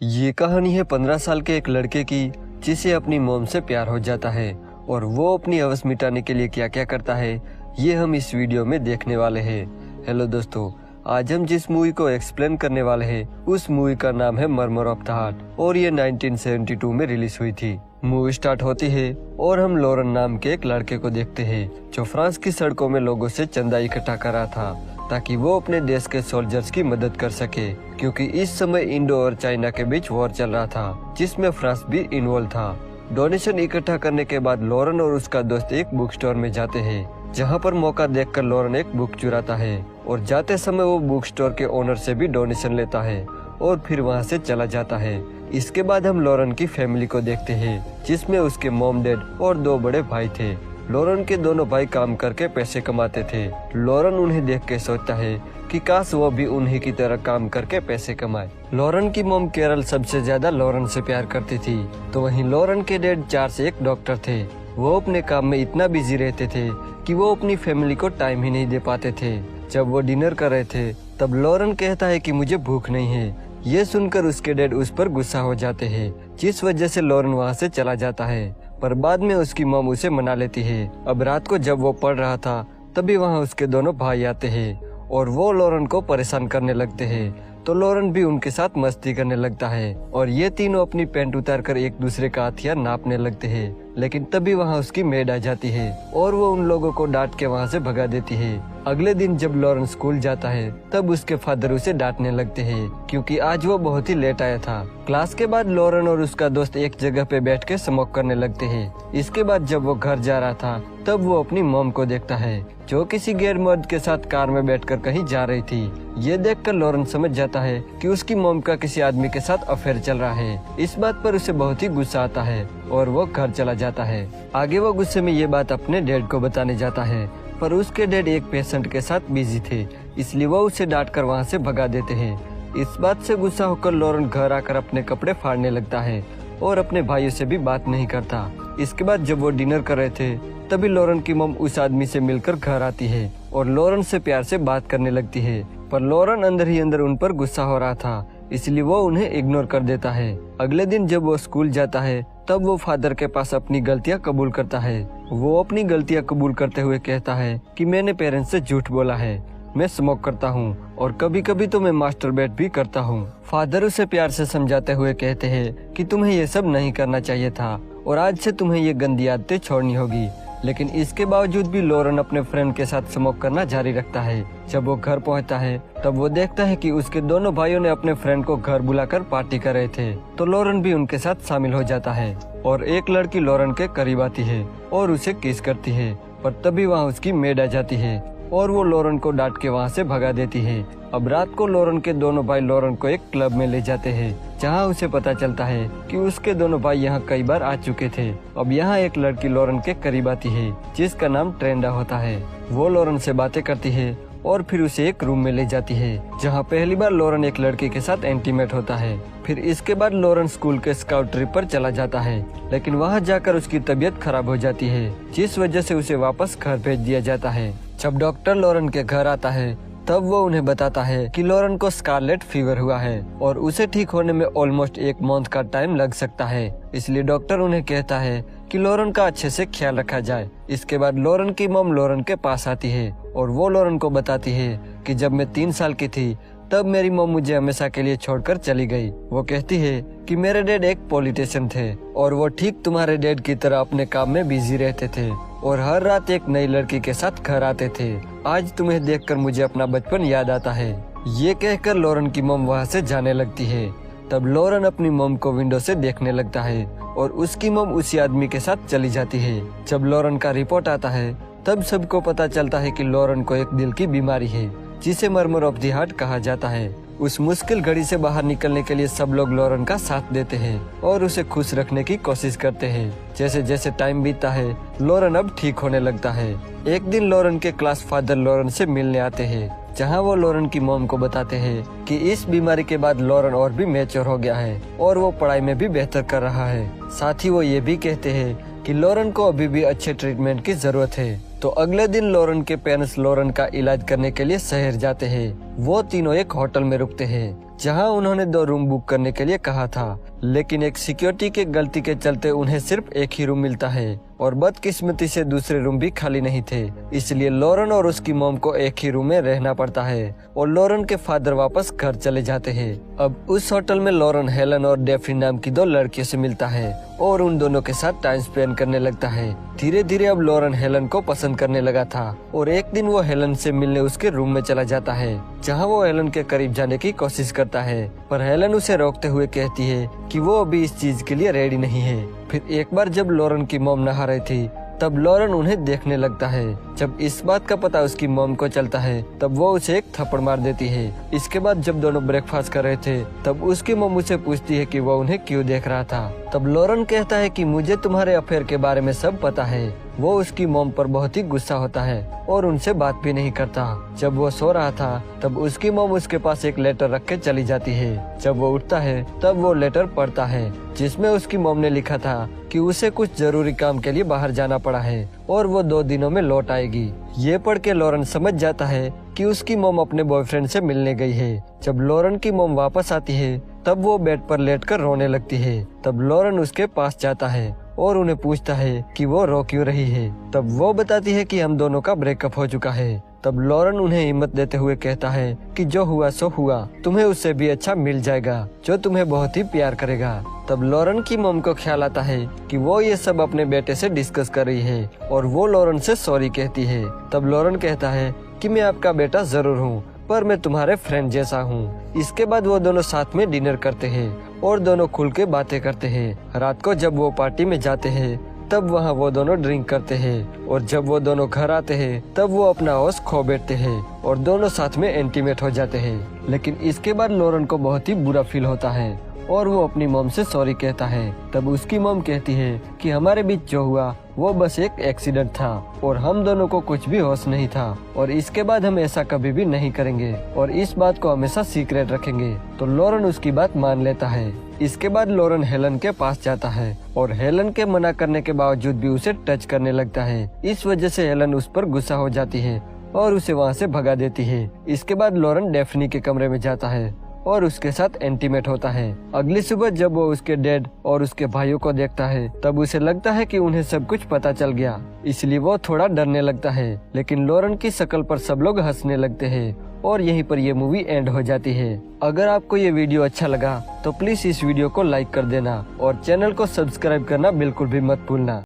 ये कहानी है 15 साल के एक लड़के की जिसे अपनी मॉम से प्यार हो जाता है और वो अपनी हवस मिटाने के लिए क्या क्या करता है ये हम इस वीडियो में देखने वाले हैं। हेलो दोस्तों, आज हम जिस मूवी को एक्सप्लेन करने वाले हैं उस मूवी का नाम है मर्मर ऑफ द हार्ट और ये 1972 में रिलीज हुई थी। मूवी स्टार्ट होती है और हम लॉरेन नाम के एक लड़के को देखते हैं जो फ्रांस की सड़कों में लोगों से चंदा इकट्ठा कर रहा था ताकि वो अपने देश के सोल्जर्स की मदद कर सके, क्योंकि इस समय इंडो और चाइना के बीच वॉर चल रहा था जिसमें फ्रांस भी इन्वॉल्व था। डोनेशन इकट्ठा करने के बाद लॉरेन और उसका दोस्त एक बुक स्टोर में जाते हैं जहां पर मौका देखकर लॉरेन एक बुक चुराता है और जाते समय वो बुक स्टोर के ओनर से भी डोनेशन लेता है और फिर वहां से चला जाता है। इसके बाद हम लॉरेन की फैमिली को देखते हैं जिसमें उसके मॉम डैड और 2 बड़े भाई थे। लॉरेन के दोनों भाई काम करके पैसे कमाते थे। लॉरेन उन्हें देख के सोचता है कि काश वो भी उन्हीं की तरह काम करके पैसे कमाए। लॉरेन की मॉम केरल सबसे ज्यादा लॉरेन से प्यार करती थी, तो वहीं लॉरेन के डैड 4 से 1 डॉक्टर थे। वो अपने काम में इतना बिजी रहते थे कि वो अपनी फैमिली को टाइम ही नहीं दे पाते थे। जब वो डिनर कर रहे थे तब लॉरेन कहता है कि मुझे भूख नहीं है। ये सुनकर उसके डैड उस पर गुस्सा हो जाते हैं, जिस वजह से लॉरेन वहाँ से चला जाता है, पर बाद में उसकी मॉम उसे मना लेती है। अब रात को जब वो पढ़ रहा था तभी वहाँ उसके दोनों भाई आते हैं और वो लॉरेन को परेशान करने लगते हैं, तो लॉरेन भी उनके साथ मस्ती करने लगता है और ये तीनों अपनी पैंट उतारकर एक दूसरे का हथियार नापने लगते हैं। लेकिन तभी वहाँ उसकी मेड आ जाती है और वो उन लोगों को डांट के वहाँ से भगा देती है। अगले दिन जब लॉरेन स्कूल जाता है तब उसके फादर उसे डांटने लगते हैं क्योंकि आज वो बहुत ही लेट आया था। क्लास के बाद लॉरेन और उसका दोस्त एक जगह पे बैठ के स्मोक करने लगते हैं। इसके बाद जब वो घर जा रहा था तब वो अपनी मॉम को देखता है जो किसी गैर मर्द के साथ कार में बैठकर कहीं जा रही थी। ये देखकर लॉरेन समझ जाता है कि उसकी मॉम का किसी आदमी के साथ अफेयर चल रहा है। इस बात पर उसे बहुत ही गुस्सा आता है और वो घर चला जाता है। आगे वो गुस्से में ये बात अपने डैड को बताने जाता है, पर उसके डैड एक पेशेंट के साथ बिजी थे, इसलिए वो उसे डांटकर वहाँ से भगा देते हैं। इस बात से गुस्सा होकर लॉरेन घर आकर अपने कपड़े फाड़ने लगता है और अपने भाइयों से भी बात नहीं करता। इसके बाद जब वो डिनर कर रहे थे तभी लॉरेन की मॉम उस आदमी से मिलकर घर आती है और लॉरेन से प्यार से बात करने लगती है, पर लॉरेन अंदर ही अंदर उन पर गुस्सा हो रहा था, इसलिए वो उन्हें इग्नोर कर देता है। अगले दिन जब वो स्कूल जाता है तब वो फादर के पास अपनी गलतियां कबूल करता है। वो अपनी गलतियां कबूल करते हुए कहता है कि मैंने पेरेंट्स से झूठ बोला है, मैं स्मोक करता हूँ और कभी कभी तो मैं मास्टरबेट भी करता हूँ। फादर उसे प्यार से समझाते हुए कहते हैं कि तुम्हें ये सब नहीं करना चाहिए था और आज से तुम्हें ये गंदी आदतें छोड़नी होगी। लेकिन इसके बावजूद भी लॉरेन अपने फ्रेंड के साथ स्मोक करना जारी रखता है। जब वो घर पहुंचता है तब वो देखता है कि उसके दोनों भाइयों ने अपने फ्रेंड को घर बुलाकर पार्टी कर रहे थे, तो लॉरेन भी उनके साथ शामिल हो जाता है और एक लड़की लॉरेन के करीब आती है और उसे किस करती है, पर तभी वहाँ उसकी मेड आ जाती है और वो लॉरेन को डांट के वहाँ से भगा देती है। अब रात को लॉरेन के दोनों भाई लॉरेन को एक क्लब में ले जाते हैं जहाँ उसे पता चलता है कि उसके दोनों भाई यहाँ कई बार आ चुके थे। अब यहाँ एक लड़की लॉरेन के करीब आती है जिसका नाम ट्रेंडा होता है। वो लॉरेन से बातें करती है और फिर उसे एक रूम में ले जाती है जहाँ पहली बार लॉरेन एक लड़की के साथ इंटीमेट होता है। फिर इसके बाद लॉरेन स्कूल के स्काउट ट्रिप पर चला जाता है, लेकिन वहाँ जाकर उसकी तबीयत खराब हो जाती है जिस वजह से उसे वापस घर भेज दिया जाता है। जब डॉक्टर लॉरेन के घर आता है तब वो उन्हें बताता है कि लॉरेन को स्कारलेट फीवर हुआ है और उसे ठीक होने में ऑलमोस्ट 1 मंथ का टाइम लग सकता है, इसलिए डॉक्टर उन्हें कहता है कि लॉरेन का अच्छे से ख्याल रखा जाए। इसके बाद लॉरेन की मॉम लॉरेन के पास आती है और वो लॉरेन को बताती है कि जब मैं 3 साल की थी तब मेरी मॉम मुझे हमेशा के लिए छोड़कर चली गई। वो कहती है कि मेरे डैड एक पॉलिटिशियन थे और वो ठीक तुम्हारे डैड की तरह अपने काम में बिजी रहते थे और हर रात एक नई लड़की के साथ घर आते थे। आज तुम्हें देखकर मुझे अपना बचपन याद आता है। ये कहकर लॉरेन की मॉम वहाँ से जाने लगती है। तब लॉरेन अपनी मॉम को विंडो से देखने लगता है और उसकी मॉम उसी आदमी के साथ चली जाती है। जब लॉरेन का रिपोर्ट आता है तब सबको पता चलता है कि लॉरेन को एक दिल की बीमारी है जिसे मर्मर ऑफ द हार्ट कहा जाता है। उस मुश्किल घड़ी से बाहर निकलने के लिए सब लोग लॉरेन का साथ देते हैं और उसे खुश रखने की कोशिश करते हैं। जैसे जैसे टाइम बीतता है लॉरेन अब ठीक होने लगता है। एक दिन लॉरेन के क्लास फादर लॉरेन से मिलने आते हैं जहां वो लॉरेन की मॉम को बताते हैं कि इस बीमारी के बाद लॉरेन और भी मैच्योर हो गया है और वो पढ़ाई में भी बेहतर कर रहा है। साथ ही वो ये भी कहते हैं कि लॉरेन को अभी भी अच्छे ट्रीटमेंट की जरूरत है। तो अगले दिन लॉरेन के पेरेंट्स लॉरेन का इलाज करने के लिए शहर जाते हैं। वो तीनों एक होटल में रुकते हैं जहां उन्होंने 2 रूम बुक करने के लिए कहा था, लेकिन एक सिक्योरिटी के गलती के चलते उन्हें सिर्फ एक ही रूम मिलता है और बदकिस्मती से दूसरे रूम भी खाली नहीं थे। इसलिए लॉरेन और उसकी मॉम को एक ही रूम में रहना पड़ता है और लॉरेन के फादर वापस घर चले जाते हैं। अब उस होटल में लॉरेन हेलन और डेफ्नी नाम की 2 लड़कियों से मिलता है और उन दोनों के साथ टाइम स्पेंड करने लगता है। धीरे धीरे अब लॉरेन हेलन को पसंद करने लगा था और एक दिन वो हेलन से मिलने उसके रूम में चला जाता है, जहाँ वो हेलन के करीब जाने की कोशिश करता है, पर हेलन उसे रोकते हुए कहती है कि वो अभी इस चीज के लिए रेडी नहीं है। फिर एक बार जब लॉरेन की मॉम नहा रही थी तब लॉरेन उन्हें देखने लगता है। जब इस बात का पता उसकी मॉम को चलता है तब वो उसे एक थप्पड़ मार देती है। इसके बाद जब दोनों ब्रेकफास्ट कर रहे थे तब उसकी मॉम उसे पूछती है कि वो उन्हें क्यों देख रहा था। तब लॉरेन कहता है कि मुझे तुम्हारे अफेयर के बारे में सब पता है। वो उसकी मॉम पर बहुत ही गुस्सा होता है और उनसे बात भी नहीं करता। जब वो सो रहा था तब उसकी मॉम उसके पास एक लेटर रख के चली जाती है। जब वो उठता है तब वो लेटर पढ़ता है जिसमें उसकी मॉम ने लिखा था कि उसे कुछ जरूरी काम के लिए बाहर जाना पड़ा है और वो 2 दिनों में लौट आएगी। ये पढ़ के लॉरेन समझ जाता है कि उसकी मॉम अपने बॉयफ्रेंड से मिलने गई है। जब लॉरेन की मॉम वापस आती है तब वो बेड पर लेटकर रोने लगती है। तब लॉरेन उसके पास जाता है और उन्हें पूछता है कि वो रो क्यों रही है। तब वो बताती है कि हम दोनों का ब्रेकअप हो चुका है। तब लॉरेन उन्हें हिम्मत देते हुए कहता है कि जो हुआ सो हुआ, तुम्हें उससे भी अच्छा मिल जाएगा जो तुम्हें बहुत ही प्यार करेगा। तब लॉरेन की मॉम को ख्याल आता है कि वो ये सब अपने बेटे से डिस्कस कर रही है और वो लॉरेन से सॉरी कहती है। तब लॉरेन कहता है कि मैं आपका बेटा जरूर हूँ, पर मैं तुम्हारे फ्रेंड जैसा हूँ। इसके बाद वो दोनों साथ में डिनर करते हैं और दोनों खुल के बातें करते हैं। रात को जब वो पार्टी में जाते हैं तब वहाँ वो दोनों ड्रिंक करते हैं और जब वो दोनों घर आते हैं तब वो अपना होश खो बैठते हैं और दोनों साथ में इंटीमेट हो जाते हैं। लेकिन इसके बाद लॉरेन को बहुत ही बुरा फील होता है और वो अपनी मॉम से सॉरी कहता है। तब उसकी मॉम कहती है कि हमारे बीच जो हुआ वो बस एक एक्सीडेंट था और हम दोनों को कुछ भी होश नहीं था और इसके बाद हम ऐसा कभी भी नहीं करेंगे और इस बात को हमेशा सीक्रेट रखेंगे। तो लॉरेन उसकी बात मान लेता है। इसके बाद लॉरेन हेलन के पास जाता है और हेलन के मना करने के बावजूद भी उसे टच करने लगता है। इस वजह से हेलन उस पर गुस्सा हो जाती है और उसे वहाँ से भगा देती है। इसके बाद लॉरेन डेफ्नी के कमरे में जाता है और उसके साथ इंटीमेट होता है। अगली सुबह जब वो उसके डैड और उसके भाइयों को देखता है तब उसे लगता है कि उन्हें सब कुछ पता चल गया, इसलिए वो थोड़ा डरने लगता है। लेकिन लॉरेन की शक्ल पर सब लोग हंसने लगते हैं और यहीं पर ये मूवी एंड हो जाती है। अगर आपको ये वीडियो अच्छा लगा तो प्लीज इस वीडियो को लाइक कर देना और चैनल को सब्सक्राइब करना बिल्कुल भी मत भूलना।